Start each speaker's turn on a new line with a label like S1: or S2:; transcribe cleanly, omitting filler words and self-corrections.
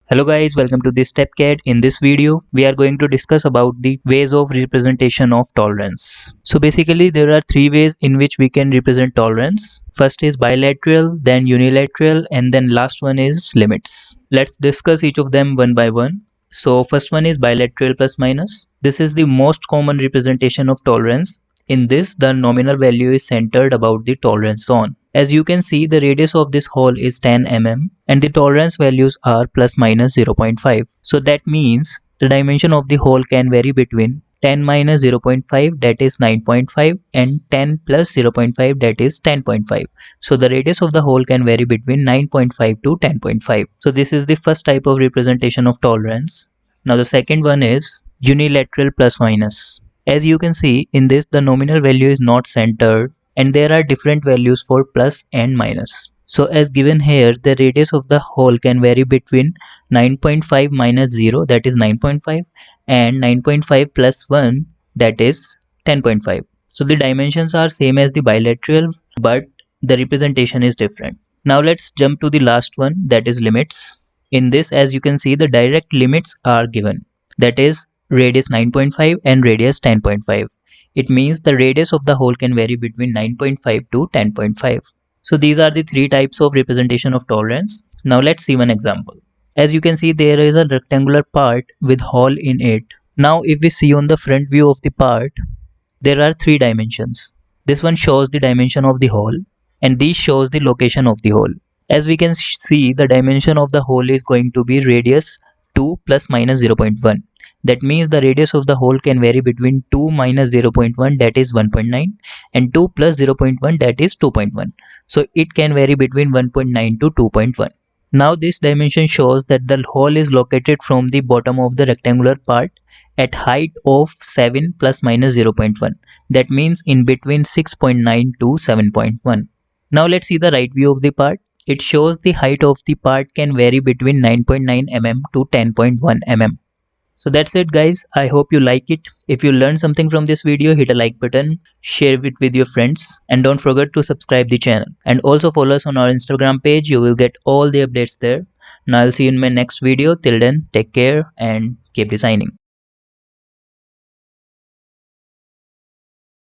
S1: Hello guys, welcome to this STEPCAD. In this video, we are going to discuss about the ways of representation of tolerance. So basically there are three ways in which we can represent tolerance. First is bilateral, then unilateral, and then last one is limits. Let's discuss each of them one by one. So first one is bilateral plus minus. This is the most common representation of tolerance. In this, the nominal value is centered about the tolerance zone. As you can see, the radius of this hole is 10 mm and the tolerance values are plus minus 0.5. So that means the dimension of the hole can vary between 10 minus 0.5, that is 9.5, and 10 plus 0.5, that is 10.5. So the radius of the hole can vary between 9.5 to 10.5. So this is the first type of representation of tolerance. Now the second one is unilateral plus minus. As you can see in this, the nominal value is not centered and there are different values for plus and minus. So as given here, the radius of the hole can vary between 9.5 minus 0, that is 9.5, and 9.5 plus 1, that is 10.5. So the dimensions are same as the bilateral, but the representation is different. Now let's jump to the last one, that is limits. In this, as you can see, the direct limits are given, that is radius 9.5 and radius 10.5. It means the radius of the hole can vary between 9.5 to 10.5. So these are the three types of representation of tolerance. Now let's see one example. As you can see, there is a rectangular part with hole in it. Now if we see on the front view of the part, there are three dimensions. This one shows the dimension of the hole and this shows the location of the hole. As we can see, the dimension of the hole is going to be radius 2 plus minus 0.1. That means the radius of the hole can vary between 2 minus 0.1, that is 1.9, and 2 plus 0.1, that is 2.1. So it can vary between 1.9 to 2.1. Now this dimension shows that the hole is located from the bottom of the rectangular part at height of 7 plus minus 0.1. That means in between 6.9 to 7.1. Now let's see the right view of the part. It shows the height of the part can vary between 9.9 mm to 10.1 mm. So that's it guys, I hope you like it. If you learned something from this video, hit a like button, share it with your friends, and don't forget to subscribe the channel. And also follow us on our Instagram page, you will get all the updates there. Now I'll see you in my next video. Till then, take care and keep designing.